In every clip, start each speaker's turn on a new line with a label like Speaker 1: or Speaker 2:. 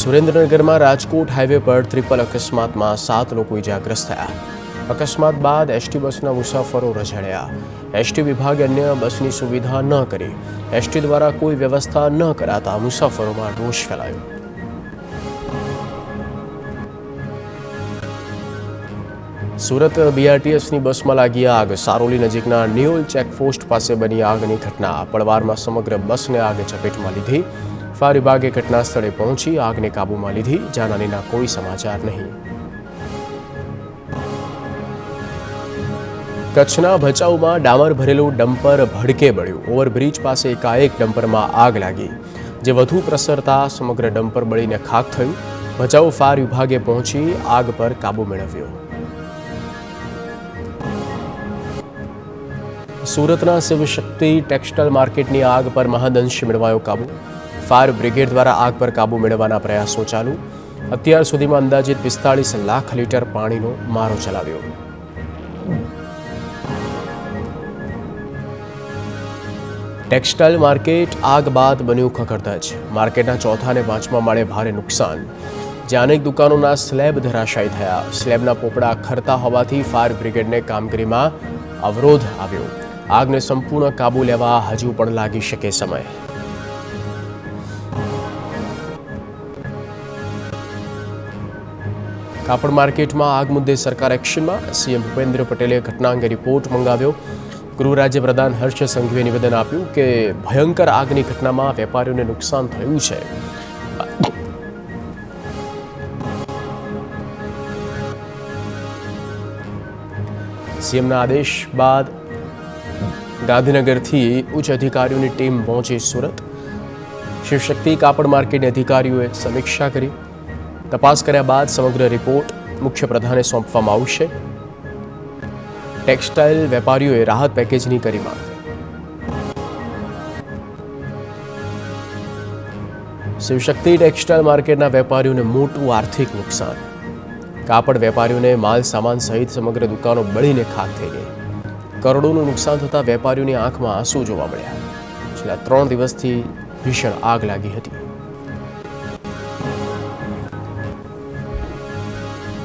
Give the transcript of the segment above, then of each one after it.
Speaker 1: સુરેન્દ્રનગરમાં રાજકોટ હાઈવે પર ટ્રિપલ અકસ્માતમાં 7 લોકો ઇજાગ્રસ્ત થયા. અકસ્માત બાદ એસટી બસના મુસાફરો રઝળ્યા. એસટી વિભાગે અન્ય બસની સુવિધા ન કરી. એસટી દ્વારા કોઈ વ્યવસ્થા ન કરાતા મુસાફરોમાં રોષ ફેલાયો. સુરત બીઆરટીએસની બસમાં લાગી આગ. સારોલી નજીકના નિયોલ ચેકપોસ્ટ પાસે બની આગની ઘટના. પળવારમાં સમગ્ર બસને આગે ચપેટમાં લીધી. ફાયર વિભાગે ઘટના સ્થળે પહોંચી આગને કાબૂમાં લીધી. જાનહાનિના કોઈ સમાચાર નહીં. કચ્છના ભચાઉમાં ડામર ભરેલું ડમ્પર ભડકે બળ્યું. ઓવરબ્રિજ પાસે એકાએક ડમ્પરમાં આગ લાગી, જે વધુ પ્રસરતા સમગ્ર ડમ્પર બળીને ખાખ થયું. ભચાઉ ફાયર વિભાગે પહોંચી આગ પર કાબૂ મેળવ્યો. સુરતના શિવશક્તિ ટેક્સટાઇલ માર્કેટની આગ પર મહદઅંશે મેળવાયો કાબૂ. ફાયર બ્રિગેડ દ્વારા આગ પર કાબૂ મેળવવાના પ્રયાસો ચાલુ. અત્યાર સુધીમાં અંદાજિત 45 લાખ લીટર પાણીનો મારો ચલાવ્યો. ટેક્સટાઇલ માર્કેટ આગ બાદ બન્યું ખખડધજ. માર્કેટના ચોથા અને પાંચમા માળે ભારે નુકસાન, જ્યાં અનેક દુકાનોના સ્લેબ ધરાશાયી થયા. સ્લેબના પોપડા ખરતા હોવાથી ફાયર બ્રિગેડને કામગીરીમાં અવરોધ આવ્યો. આગને સંપૂર્ણ કાબૂ લેવા હજુ પણ લાગી શકે સમય. કાપડ માર્કેટમાં આગ મુદ્દે સરકાર એક્શનમાં. સીએમ ભૂપેન્દ્ર પટેલે ઘટના અંગે રિપોર્ટ મંગાવ્યો. ગૃહ રાજ્ય પ્રધાન હર્ષ સંઘવીએ નિવેદન આપ્યું કે ભયંકર આગની ઘટનામાં વેપારીઓને નુકસાન થયું છે. સીએમના આદેશ બાદ ગાંધીનગરથી ઉચ્ચ અધિકારીઓની ટીમ પહોંચી સુરત. શિવશક્તિ કાપડ માર્કેટની અધિકારીઓએ સમીક્ષા કરી. તપાસ કર્યા બાદ સમગ્ર રિપોર્ટ મુખ્ય પ્રધાને સોંપવામાં આવશે. ટેક્સટાઇલ વેપારીઓએ રાહત પેકેજની કરી માંગ. શિવશક્તિ ટેક્સટાઇલ માર્કેટના વેપારીઓને મોટું આર્થિક નુકસાન. કાપડ વેપારીઓને માલ સામાન સહિત સમગ્ર દુકાનો બળીને ખાખ થઈ ગઈ. કરોડોનું નુકસાન થતાં વેપારીઓની આંખમાં આંસુ જોવા મળ્યા. છેલ્લા 3 દિવસથી ભીષણ આગ લાગી હતી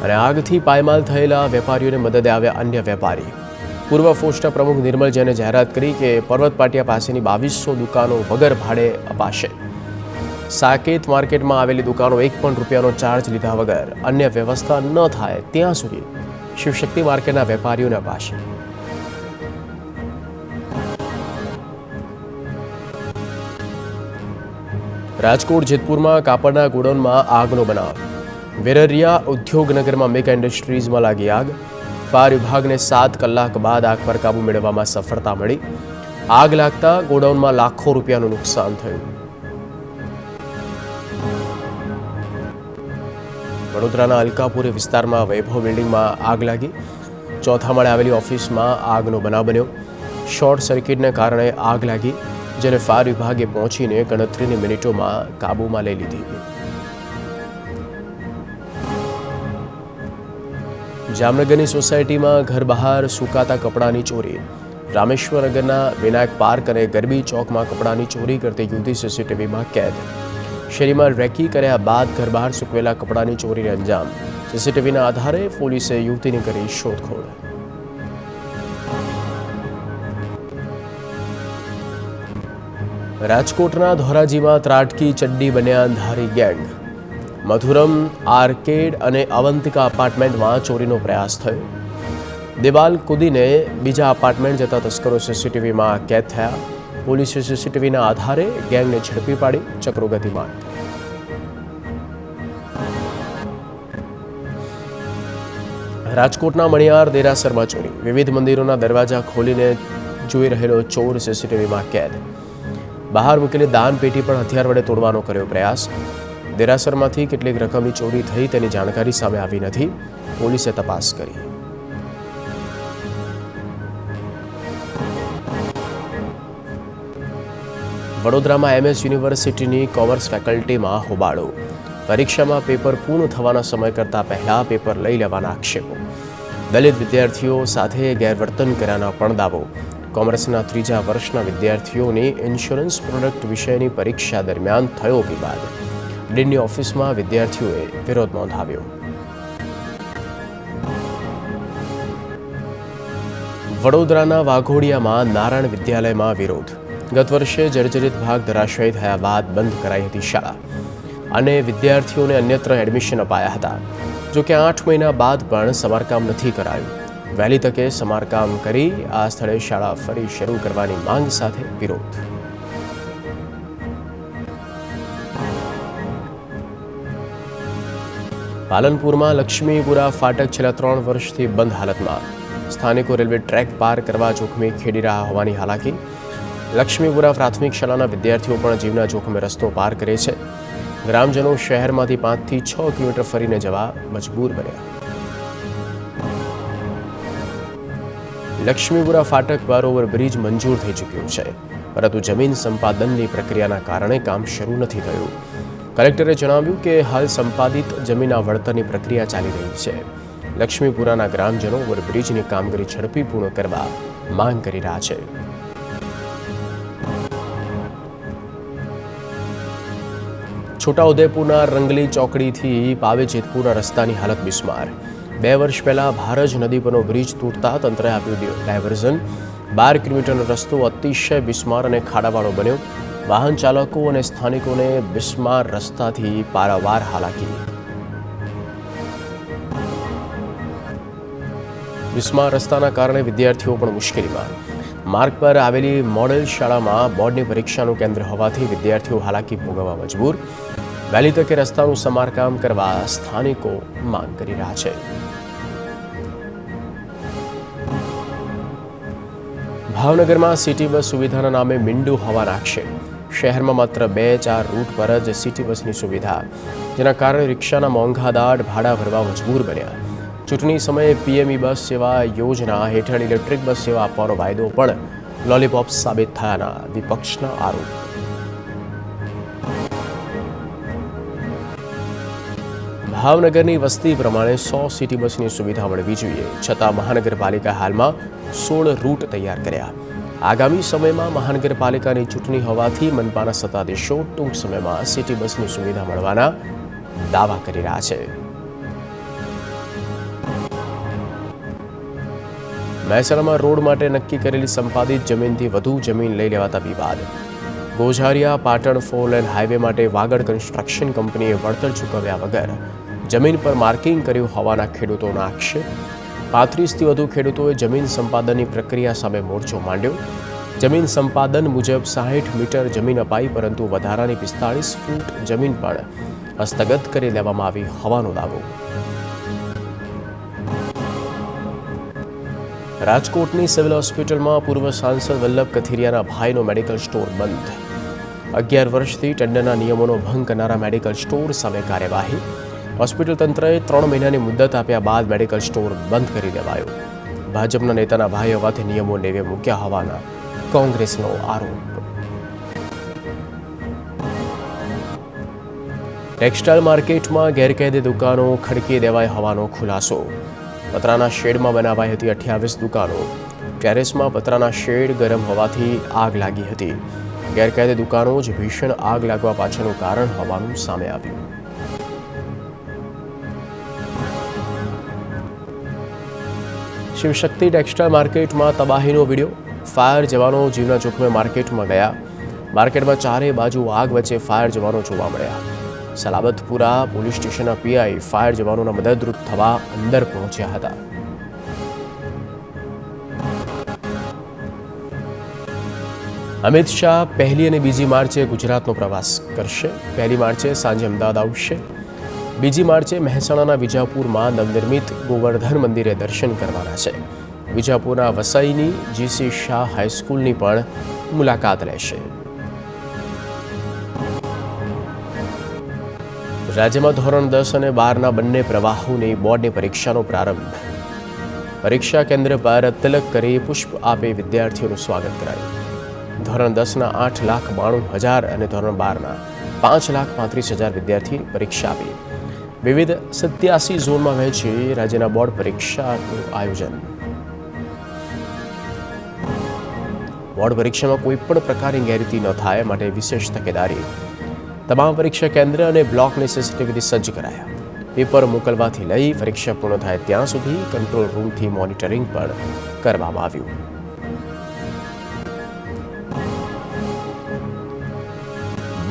Speaker 1: અને આગથી પાયમાલ થયેલા વેપારીઓને મદદે આવ્યા અન્ય વેપારી. પૂર્વ ફોસ્ટા પ્રમુખ નિર્મલ જૈને જાહેરાત કરી કે પર્વત પાટિયા પાસેની 2200 દુકાનો વગર ભાડે અપાશે. સાકેત માર્કેટમાં આવેલી દુકાનો 1 પણ રૂપિયાનો ચાર્જ લીધા વગર અન્ય વ્યવસ્થા ન થાય ત્યાં સુધી શિવશક્તિ માર્કેટના વેપારીઓને અપાશે. રાજકોટ જેતપુરમાં કાપડના ગોડાઉનમાં આગનો બનાવ. વેરરિયા ઉદ્યોગનગરમાં મેગા ઇન્ડસ્ટ્રીઝમાં લાગી આગ. ફાયર વિભાગને 7 કલાક બાદ આગ પર કાબૂ મેળવવામાં સફળતા મળી. આગ લાગતા ગોડાઉનમાં લાખો રૂપિયાનું નુકસાન થયું. વડોદરાના અલકાપુરી વિસ્તારમાં વૈભવ બિલ્ડિંગમાં આગ લાગી. ચોથા માળે આવેલી ઓફિસમાં આગનો બનાવ બન્યો. શોર્ટ સર્કિટને કારણે આગ લાગી, જેને ફાયર વિભાગે પહોંચીને ગણતરીની મિનિટોમાં કાબૂમાં લઈ લીધી. જામનગરની સોસાયટીમાં ઘર બહાર સુકાતા કપડાની ચોરી. રામેશ્વરનગરના વિનાયક પાર્ક અને ગરબી ચોકમાં કપડાની ચોરી કરતી યુવતી સીસીટીવીમાં કેદ. શેરીમાં રેકી કર્યા બાદ ઘર બહાર સૂકવેલા કપડાની ચોરીને અંજામ. સીસીટીવીના આધારે પોલીસે યુવતીની કરી શોધખોળ. રાજકોટના ધોરાજીમાં ત્રાટકી ચડ્ડી બન્યા ધારી ગેંગ. મધુરમ આર્કેડ અને અવંતિકા અપાર્ટમેન્ટમાં ચોરીનો પ્રયાસ થયો. દિવાલ કૂદીને બીજા અપાર્ટમેન્ટ જતા તસ્કરો સીસીટીવીમાં કેદ થયા. પોલીસે સીસીટીવીના આધારે ગેંગને ઝડપી પાડી ચક્રો ગતિમાન. રાજકોટના મણિયાર દેરાસરમાં ચોરી. વિવિધ મંદિરોના દરવાજા ખોલીને જોઈ રહેલો ચોર સીસીટીવીમાં કેદ. બહાર મૂકેલી દાન પેટી પણ હથિયાર વડે તોડવાનો કર્યો પ્રયાસ. દેરાસરમાંથી કેટલીક રકમની ચોરી થઈ તેની જાણકારી સામે આવી નથી. પોલીસે તપાસ કરી. વડોદરામાં એમએસ યુનિવર્સિટીની કોમર્સ ફેકલ્ટીમાં હોબાળો. પરીક્ષામાં પેપર પૂર્ણ થવાના સમય કરતાં પહેલા પેપર લઈ લેવાના આક્ષેપો. દલિત વિદ્યાર્થીઓ સાથે ગેરવર્તન કર્યાના પણ દાવો. કોમર્સના 3જા વર્ષના વિદ્યાર્થીઓની ઇન્સ્યોરન્સ પ્રોડક્ટ વિષયની પરીક્ષા દરમિયાન થયો વિવાદ. ડીનની ઓફિસમાં વિદ્યાર્થીઓએ વિરોધ નોંધાવ્યો. વડોદરાના વાઘોડિયામાં નારાયણ વિદ્યાલયમાં વિરોધ. ગત વર્ષે જર્જરિત ભાગ ધરાશાયી થયા બાદ બંધ કરાઈ હતી શાળા અને વિદ્યાર્થીઓને અન્યત્ર એડમિશન અપાયા હતા. જોકે 8 મહિના બાદ પણ સમારકામ નથી કરાયું. વહેલી તકે સમારકામ કરી આ સ્થળે શાળા ફરી શરૂ કરવાની માંગ સાથે વિરોધ. પાલનપુરમાં લક્ષ્મીપુરા ફાટક છેલ્લા 3 વર્ષથી બંધ હાલતમાં. સ્થાનિકો રેલવે ટ્રેક પાર કરવા જોખમે ખેડી રહ્યા હોવાની હાલાકી. લક્ષ્મીપુરા પ્રાથમિક શાળાના વિદ્યાર્થીઓ પણ જીવના જોખમે રસ્તો પાર કરે છે. ગ્રામજનો શહેરમાંથી 5 થી 6 કિલોમીટર ફરીને જવા મજબૂર બન્યા. લક્ષ્મીપુરા ફાટક પર ઓવરબ્રિજ મંજૂર થઈ ચૂક્યું છે, પરંતુ જમીન સંપાદનની પ્રક્રિયાના કારણે કામ શરૂ નથી થયું. કલેક્ટરે જણાવ્યું કે હાલ સંપાદિત જમીનના વળતરની પ્રક્રિયા ચાલી રહી છે. લક્ષ્મીપુરાના ગ્રામજનો ઓવરબ્રિજની કામગીરી ઝડપી પૂર્ણ કરવા માંગ કરી રહ્યા છે. છોટાઉદેપુરના રંગલી ચોકડીથી પાવેજેતપુરા રસ્તાની હાલત બિસ્માર. 2 વર્ષ પહેલા ભારજ નદી પરનો બ્રિજ તૂટતા તંત્રએ આપ્યું ડાયવર્ઝન. 12 કિલોમીટરનો રસ્તો અતિશય બિસ્માર અને ખાડાવાળો બન્યો. વાહન ચાલકો અને સ્થાનિકોને બિસ્માર રસ્તાથી પારાવાર હાલાકી. બિસ્માર રસ્તાના કારણે વિદ્યાર્થીઓ પણ મુશ્કેલીમાં. માર્ગ પર આવેલી મોડેલ શાળામાં બોર્ડની પરીક્ષાનું કેન્દ્ર હોવાથી વિદ્યાર્થીઓ હાલાકી ભોગવવા મજબૂર. વહેલી તકે રસ્તાનું સમારકામ કરવા સ્થાનિકો માંગ કરી રહ્યા છે. ભાવનગરમાં સિટી બસ સુવિધાના નામે મીંડું હોવાના આક્ષેપ. શહેરમાં માત્ર 2-4 રૂટ પર જ સિટી બસની સુવિધા, જેના કારણે રિક્ષાના મોંઘાદાટ ભાડા ભરવા મજબૂર બન્યા. ચૂંટણી સમયે પીએમઈ બસ સેવા યોજના હેઠળ ઇલેક્ટ્રિક બસ સેવા આપવાનો વાયદો પણ લોલીપોપ સાબિત થયાના વિપક્ષના આરોપ. ભાવનગરની વસ્તી પ્રમાણે 100 સિટી બસની સુવિધા મળવી જોઈએ, છતાં મહાનગરપાલિકા હાલમાં 16 રૂટ તૈયાર કર્યા. આગામી સમયમાં મહાનગરપાલિકાની ચૂંટણી હોવાથી મનપાના સત્તાધીશો ટૂંક સમયમાં સિટી બસની સુવિધા મળવાના દાવા કરી રહ્યા છે. મહેસાણામાં રોડ માટે નક્કી કરેલી સંપાદિત જમીનથી વધુ જમીન લઈ લેવાતા વિવાદ. ગોઝારિયા પાટણ 4 લેન હાઈવે માટે વાગડ કન્સ્ટ્રક્શન કંપનીએ વળતર ચૂકવ્યા વગર જમીન પર માર્કિંગ કર્યું હોવાના ખેડૂતોના આક્ષેપ. 35થી વધુ ખેડૂતોએ જમીન સંપાદનની પ્રક્રિયા સામે મોરચો માંડ્યો. જમીન સંપાદન મુજબ 60 મીટર જમીન અપાઈ, પરંતુ વધારાની 45 ફૂટ જમીન પણ હસ્તગત કરી લેવામાં આવી હોવાનો દાવો. રાજકોટની સિવિલ હોસ્પિટલમાં પૂર્વ સાંસદ વલ્લભ કથિરિયાના ભાઈનો મેડિકલ સ્ટોર બંધ. 11 વર્ષથી ટેન્ડરના નિયમોનો ભંગ કરનારા મેડિકલ સ્ટોર સામે કાર્યવાહી. હોસ્પિટલ તંત્રએ 3 મહિનાની મુદત આપ્યા બાદ મેડિકલ સ્ટોર બંધ કરી દેવાયો. ભાજપના નેતાના ભાઈ હોવાથી નિયમો નેવે મૂક્યા હોવાના કોંગ્રેસનો આરોપ. ટેક્સટાઇલ માર્કેટમાં ગેરકાયદે દુકાનો ખડકી દેવાઈ હોવાનો ખુલાસો. પતરાના શેડમાં બનાવાઈ હતી 28 દુકાનો. ટેરેસમાં પતરાના શેડ ગરમ હોવાથી આગ લાગી હતી. ગેરકાયદે દુકાનો જ ભીષણ આગ લાગવા પાછળનું કારણ હોવાનું સામે આવ્યું. શિવશક્તિ ટેક્સટાઇલ માર્કેટમાં તબાહીનો વિડીયો. ફાયર જવાનો જીવના જોખમે માર્કેટમાં ગયા. માર્કેટમાં ચારે બાજુ આગ વચ્ચે ફાયર જવાનો જોવા મળ્યા. સલાબતપુરા પોલીસ સ્ટેશનના પીઆઈ ફાયર જવાનોના મદદરૂપ થવા અંદર પહોંચ્યા હતા. અમિત શાહ 1 અને 2 માર્ચે ગુજરાતનો પ્રવાસ કરશે. 1 માર્ચે સાંજે અમદાવાદ આવશે. 2 માર્ચે મહેસાણાના વિજાપુરમાં નવનિર્મિત ગોવર્ધન મંદિરે દર્શન કરવાના છે. વિજાપુરના વસઈની જીસી શાહ હાઈસ્કૂલની પણ મુલાકાત લેશે. રાજ્યમાં ધોરણ 10 અને 12ના બંને પ્રવાહોની બોર્ડની પરીક્ષાનો પ્રારંભ. પરીક્ષા કેન્દ્ર પર તિલક કરી પુષ્પ આપી વિદ્યાર્થીઓનું સ્વાગત કરાયું. ધોરણ 10ના 8,92,000 અને ધોરણ 12ના 5,35,000 વિદ્યાર્થી પરીક્ષા આપી. વિવિધ 87 ઝોનમાં વહેંચી રાજ્યના બોર્ડ પરીક્ષાનું આયોજન. બોર્ડ પરીક્ષામાં કોઈ પણ પ્રકારની ગેરરીતિ ન થાય માટે વિશેષ તકેદારી. તમામ પરીક્ષા કેન્દ્ર અને બ્લોકને સીસીટીવીથી સજ્જ કરાયા. પેપર મોકલવાથી લઈ પરીક્ષા પૂર્ણ થાય ત્યાં સુધી કંટ્રોલ રૂમથી મોનિટરિંગ પણ કરવામાં આવ્યું.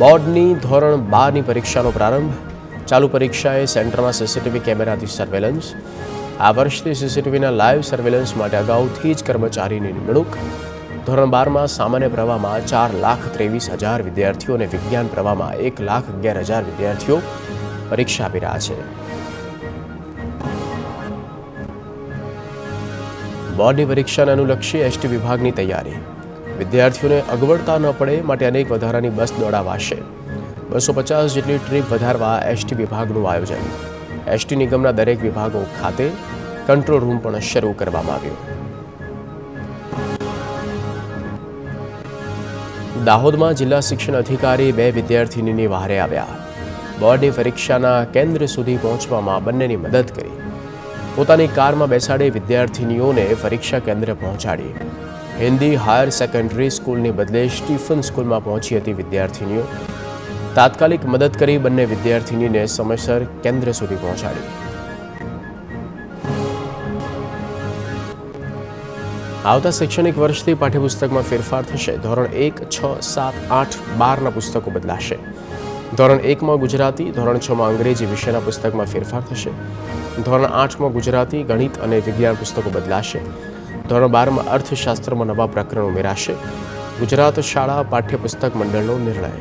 Speaker 1: બોર્ડની ધોરણ 12ની પરીક્ષાનો પ્રારંભ. ચાલુ પરીક્ષાએ સેન્ટરમાં સીસીટીવી કેમેરાથી સર્વેલન્સ. આ વર્ષથી સીસીટીવીના લાઈવ સર્વેલન્સ માટે અગાઉથી જ કર્મચારીની નિમણૂક. ધોરણ 12માં સામાન્ય પ્રવાહમાં 4,23,000 વિદ્યાર્થીઓ અને વિજ્ઞાન પ્રવાહમાં 1,11,000 વિદ્યાર્થીઓ પરીક્ષા આપી રહ્યા છે. બોર્ડની પરીક્ષાને અનુલક્ષી એસટી વિભાગની તૈયારી. વિદ્યાર્થીઓને અગવડતા ન પડે માટે અનેક વધારાની બસ દોડાવાશે. 250 જેટલી ટ્રીપ વધારવા એસટી વિભાગનું આયોજન. એસટી નિગમના દરેક વિભાગો ખાતે કંટ્રોલ રૂમ પણ શરૂ કરવામાં આવ્યો. દાહોદમાં જિલ્લા શિક્ષણ અધિકારી 2 વિદ્યાર્થીનીની વહારે આવ્યા. બોર્ડની પરીક્ષાના કેન્દ્ર સુધી પહોંચવામાં બંનેની મદદ કરી. પોતાની કારમાં બેસાડી વિદ્યાર્થીનીઓને પરીક્ષા કેન્દ્રે પહોંચાડી. હિન્દી હાયર સેકન્ડરી સ્કૂલની બદલે સ્ટીફન સ્કૂલમાં પહોંચી હતી વિદ્યાર્થીનીઓ. તાત્કાલિક મદદ કરી બંને વિદ્યાર્થીનીને સમયસર કેન્દ્ર સુધી પહોંચાડી. આવતા શૈક્ષણિક વર્ષથી પાઠ્યપુસ્તકમાં ફેરફાર થશે. ધોરણ 1, 6, 7, 8, 12ના પુસ્તકો બદલાશે. ધોરણ 1માં ગુજરાતી, ધોરણ 6માં અંગ્રેજી વિષયના પુસ્તકમાં ફેરફાર થશે. ધોરણ 8માં ગુજરાતી, ગણિત અને વિજ્ઞાન પુસ્તકો બદલાશે. ધોરણ 12માં અર્થશાસ્ત્રમાં નવા પ્રકરણ ઉમેરાશે. ગુજરાત શાળા પાઠ્યપુસ્તક મંડળનો નિર્ણય.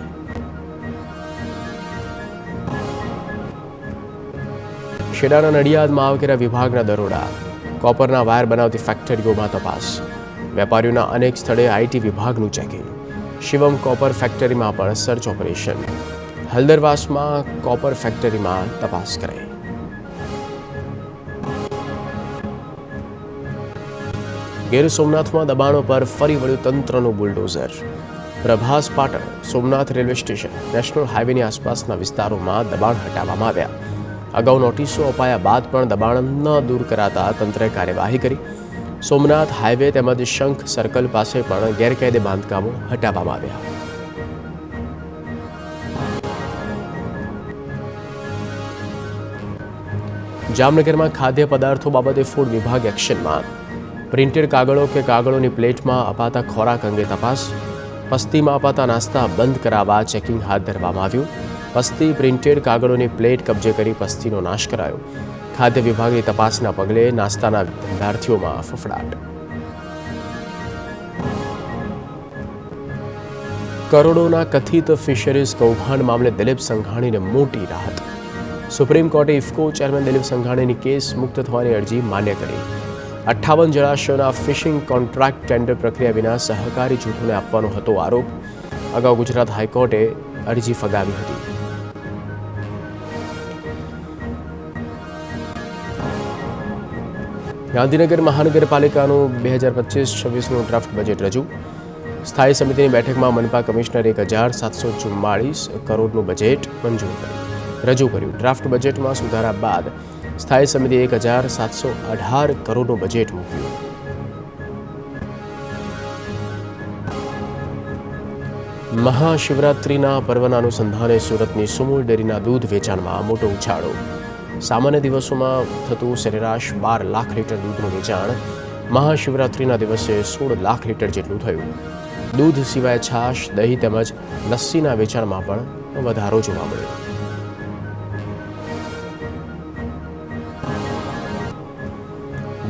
Speaker 1: ખેડાના નડિયાદમાં આવકેરા વિભાગના દરોડા. કોપરના વાયર બનાવતી ફેક્ટરીઓમાં તપાસ. વેપારીઓના અનેક સ્થળે આઈટી વિભાગનું ચેકિંગ. શિવમ કોપર ફેક્ટરીમાં પણ સર્ચ ઓપરેશન. હલદરવાસમાં કોપર ફેક્ટરીમાં તપાસ કરાઈ. ગીર સોમનાથમાં દબાણો પર ફરી વળ્યું તંત્રનું bulldozer. Prabhas Patan Somnath railway station national હાઈવેની આસપાસના વિસ્તારોમાં દબાણ હટાવવામાં આવ્યા. અગાઉ નોટિસો અપાયા બાદ પણ દબાણ ન દૂર કરાતા તંત્રએ કાર્યવાહી કરી. સોમનાથ હાઈવે તેમજ શંખ સર્કલ પાસે પણ ગેરકાયદે બાંધકામો હટાવવામાં આવ્યા. જામનગરમાં ખાદ્ય પદાર્થો બાબતે ફૂડ વિભાગ એક્શનમાં. પ્રિન્ટેડ કાગળો કે કાગળોની પ્લેટમાં અપાતા ખોરાક અંગે તપાસ. પસ્તીમાં અપાતા નાસ્તા બંધ કરાવવા ચેકિંગ હાથ ધરવામાં આવ્યું. પસ્તી પ્રિન્ટેડ કાગળોની પ્લેટ કબજે કરી પસ્તીનો નાશ કરાયો. ખાદ્ય વિભાગની તપાસના પગલે નાસ્તાના ધંધાર્થીઓમાં ફફડાટ. કરોડોના કથિત ફિશરીઝ કૌભાંડ મામલે દિલીપ સંઘાણીને મોટી રાહત. સુપ્રીમ કોર્ટે ઇફકો ચેરમેન દિલીપ સંઘાણીની કેસ મુક્ત થવાની અરજી માન્ય કરી. 58 જળાશયોના ફિશિંગ કોન્ટ્રાક્ટ ટેન્ડર પ્રક્રિયા વિના સહકારી જૂથોને આપવાનો હતો આરોપ. અગાઉ ગુજરાત હાઈકોર્ટે અરજી ફગાવી હતી. ગાંધીનગર મહાનગરપાલિકાનું 2025-26નું ડ્રાફ્ટ બજેટ રજૂ. સ્થાયી સમિતિની બેઠકમાં મનપા કમિશનરે 1,744 કરોડનું બજેટ રજૂ કર્યું. ડ્રાફ્ટ બજેટમાં સુધારા બાદ સ્થાયી સમિતિએ 1,718 કરોડનું બજેટ મૂક્યું. મહાશિવરાત્રિના પર્વના અનુસંધાને સુરતની સુમૂલ ડેરીના દૂધ વેચાણમાં મોટો ઉછાળો. સામાન્ય દિવસોમાં થતું સરેરાશ 12 લાખ લીટર દૂધનું વેચાણ મહાશિવરાત્રિના દિવસે 16 લાખ લીટર જેટલું થયું. દૂધ સિવાય છાશ, દહીં તેમજ લસ્સીના વેચાણમાં પણ વધારો જોવા મળ્યો.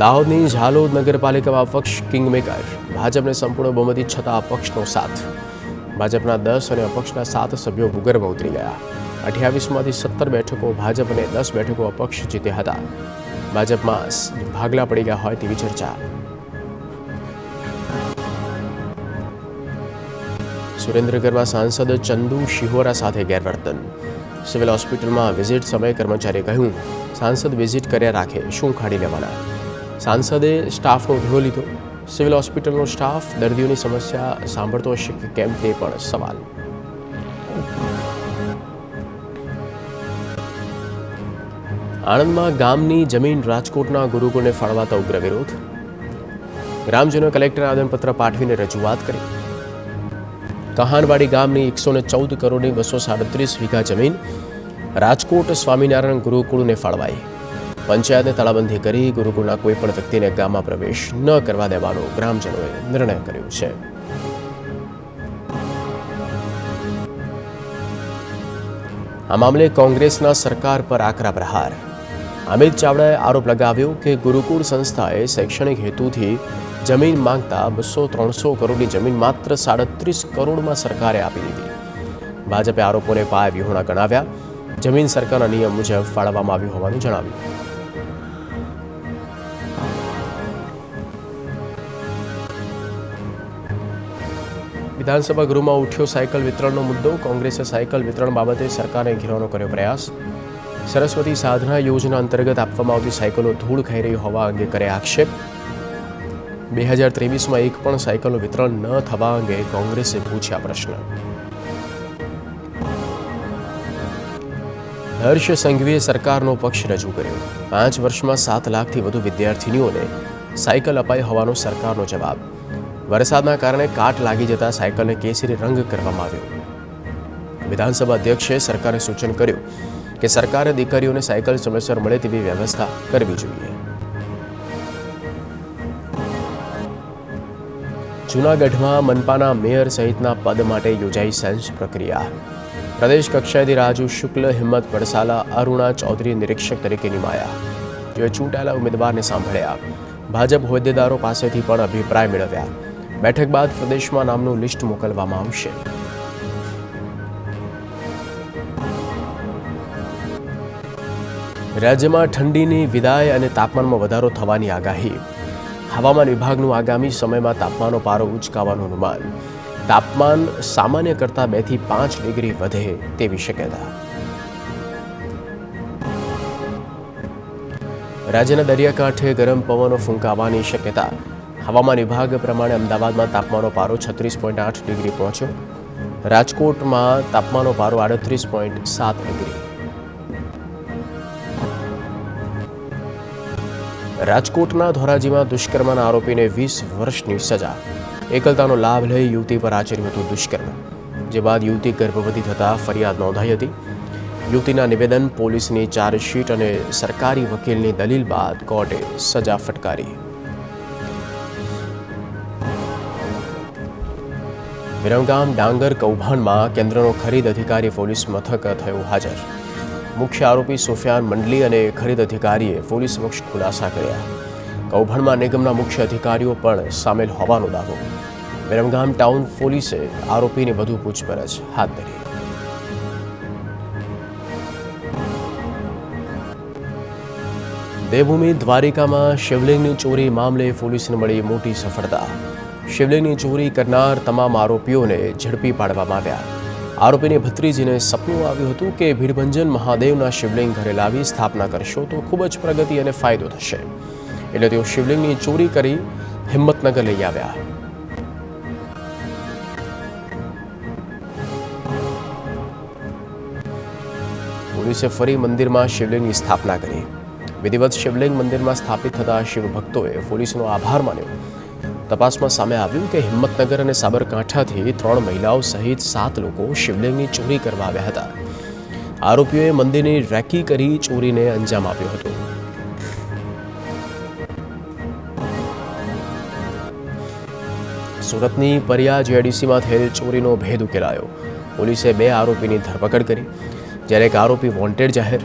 Speaker 1: દાહોદની ઝાલોદ નગરપાલિકામાં અપક્ષ કિંગમેકર. ભાજપને સંપૂર્ણ બહુમતી છતાં અપક્ષનો સાથ. ભાજપના 10 અને અપક્ષના 7 સભ્યો ભૂગર્ભમાં ઉતરી ગયા. 28માંથી 17 બેઠકો ભાજપ અને 10 બેઠકો અપક્ષ જીત્યા હતા. ભાજપમાં ભાગલા પડી ગયા હોય તેવી ચર્ચા. સુરેન્દ્રનગરમાં સાંસદ ચંદુ શિહોરા સાથે ગેરવર્તન. સિવિલ હોસ્પિટલમાં વિઝિટ સમયે કર્મચારીએ કહ્યું, સાંસદ વિઝિટ કર્યા રાખે, શું ખાડી લેવાના. સાંસદે સ્ટાફનો ધોળો લીધો. સિવિલ હોસ્પિટલનો સ્ટાફ દર્દીઓની સમસ્યા સાંભળતો હશે કે કેમ તે પણ સવાલ. આણંદમાં ગામની જમીન રાજકોટના ગુરુકુળને ફાળવાતા ઉગ્ર વિરોધ. ગ્રામજનોએ કલેક્ટરને આવેદનપત્ર પાઠવીને રજૂઆત કરી. કહાનવાડી ગામની 114 કરોડની 237 વીઘા જમીન રાજકોટ સ્વામિનારાયણ ગુરુકુળને ફાળવાઈ. પંચાયતને તાળાબંધી કરી ગુરુકુળના કોઈપણ વ્યક્તિને ગામમાં પ્રવેશ ન કરવા દેવાનો ગ્રામજનોએ નિર્ણય કર્યો છે. આ મામલે કોંગ્રેસના સરકાર પર આકરા પ્રહાર. અમિત ચાવડાએ આરોપ લગાવ્યો કે ગુરુકુળ સંસ્થાએ શૈક્ષણિક હેતુથી જમીન માંગતા 200-300 કરોડની જમીન માત્ર 37 કરોડમાં સરકારે આપી દીધી. ભાજપે આરોપોને પાયા વિહોણા ગણાવ્યા. જમીન સરકારના નિયમ મુજબ ફાળવવામાં આવ્યું હોવાનું જણાવ્યું. વિધાનસભા ગૃહમાં ઉઠ્યો સાયકલ વિતરણનો મુદ્દો. કોંગ્રેસે સાયકલ વિતરણ બાબતે સરકારને ઘેરવાનો કર્યો પ્રયાસ. સરસ્વતી સાધના યોજના અંતર્ગત આપવામાં આવતી સાયકલો ધૂળ ખાઈ રહી હોવા અંગે કરે આક્ષેપ. 2023માં એક પણ સાયકલનું વિતરણ ન થવા અંગે કોંગ્રેસે પૂછ્યા પ્રશ્ન. હર્ષ સંઘવીએ સરકારનો પક્ષ રજૂ કર્યો. 5 વર્ષમાં 7 લાખથી વધુ વિદ્યાર્થીનીઓને સાયકલ અપાઈ હોવાનો સરકારનો જવાબ. વરસાદના કારણે કાટ લાગી જતા સાયકલને કેસરી રંગ કરવામાં આવ્યો. વિધાનસભા અધ્યક્ષે સરકારને સૂચન કર્યું કે સરકારે દીકરીઓને સાયકલ સમયસર મળે તેવી વ્યવસ્થા કરવી જોઈએ. જૂનાગઢમાં મનપાના મેયર સહિતના પદ માટે યોજાઈ સેન્સ પ્રક્રિયા. પ્રદેશ કક્ષાએથી રાજુ શુક્લ, હિંમત પડસાલા, અરુણા ચૌધરી નિરીક્ષક તરીકે નિમાયા. જેઓ ચૂંટાયેલા ઉમેદવારને સાંભળ્યા. ભાજપ હોદ્દેદારો પાસેથી પણ અભિપ્રાય મેળવ્યા. બેઠક બાદ પ્રદેશમાં નામનું લિસ્ટ મોકલવામાં આવશે. રાજ્યમાં ઠંડીની વિદાય અને તાપમાનમાં વધારો થવાની આગાહી. હવામાન વિભાગનું આગામી સમયમાં તાપમાનનો પારો ઉંચકાવાનું અનુમાન. તાપમાન સામાન્ય કરતાં 2 થી 5 ડિગ્રી વધે તેવી શક્યતા. રાજ્યના દરિયાકાંઠે ગરમ પવનો ફૂંકાવાની શક્યતા. હવામાન વિભાગ પ્રમાણે અમદાવાદમાં તાપમાનનો પારો 36.8 ડિગ્રી પહોંચ્યો. રાજકોટમાં તાપમાનનો પારો 38.7 ડિગ્રી. રાજકોટના ધોરાજીમાં દુષ્કર્મના આરોપીને 20 વર્ષની સજા. એકલતાનો લાભ લઈ યુવતી પર આચર્યું હતું દુષ્કર્મ. જે બાદ યુવતી ગર્ભવતી થતાં ફરિયાદ નોંધાઈ હતી. યુવતીના નિવેદન, પોલીસની ચાર્જશીટ અને સરકારી વકીલની દલીલ બાદ કોર્ટે સજા ફટકારી. વિરમગામ ડાંગર કૌભાંડમાં કેન્દ્રનો ખરીદ અધિકારી પોલીસ મથક થયો હાજર. મુખ્ય આરોપી સુફિયાન મંડલી અને ખરીદ અધિકારીએ પોલીસ સમક્ષ ખુલાસા કર્યા. કૌભાંડમાં નિગમના મુખ્ય અધિકારીઓ પણ સામેલ હોવાનો દાવો. વિરમગામ ટાઉન પોલીસે આરોપીની વધુ પૂછપરછ હાથ ધરી. દેવભૂમિ દ્વારિકામાં શિવલિંગની ચોરી મામલે પોલીસને મળી મોટી સફળતા. શિવલિંગની ચોરી કરનાર તમામ આરોપીઓને ઝડપી પાડવામાં આવ્યા. આરોપીની ભત્રીજીને સપનું આવ્યું હતું કે ભીડભંજન મહાદેવના શિવલિંગ ઘરે લાવી સ્થાપના કરશો તો ખૂબ જ પ્રગતિ અને ફાયદો થશે. એટલે તેઓ શિવલિંગની ચોરી કરી હિંમતનગર લઈ આવ્યા. પોલીસે ફરી મંદિરમાં શિવલિંગની સ્થાપના કરી. વિધિવત શિવલિંગ મંદિરમાં સ્થાપિત થતા શિવભક્તોએ પોલીસનો આભાર માન્યો. તપાસમાં સામે આવ્યું કે હિંમતનગર અને સાબરકાંઠાથી 3 મહિલાઓ સહિત 7 લોકો શિવલિંગની ચોરી કરવા આવ્યા હતા. આરોપીઓએ મંદિરની રેકી કરી ચોરીને અંજામ આપ્યો હતો. સુરતની પરિયા જેડીસીમાં થયેલ ચોરીનો ભેદ ઉકેલાયો. પોલીસે 2 આરોપીની ધરપકડ કરી, જ્યારે એક આરોપી વોન્ટેડ જાહેર.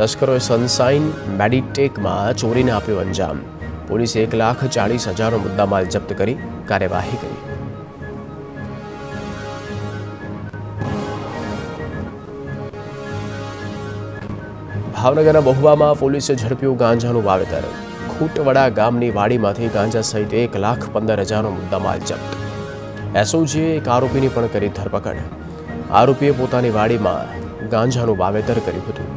Speaker 1: તસ્કરોએ સનસાઇન મેડિટેકમાં ચોરીને આપ્યો અંજામ. પોલીસે 1,40,000નો મુદ્દામાલ જપ્ત કરી કાર્યવાહી કરી. ભાવનગરના બહુવામાં પોલીસે ઝડપ્યું ગાંજાનું વાવેતર. ખૂટવડા ગામની વાડીમાંથી ગાંજા સહિત 1,15,000નો મુદ્દામાલ જપ્ત. એસઓજીએ એક આરોપીની પણ કરી ધરપકડ. આરોપીએ પોતાની વાડીમાં ગાંજાનું વાવેતર કર્યું હતું.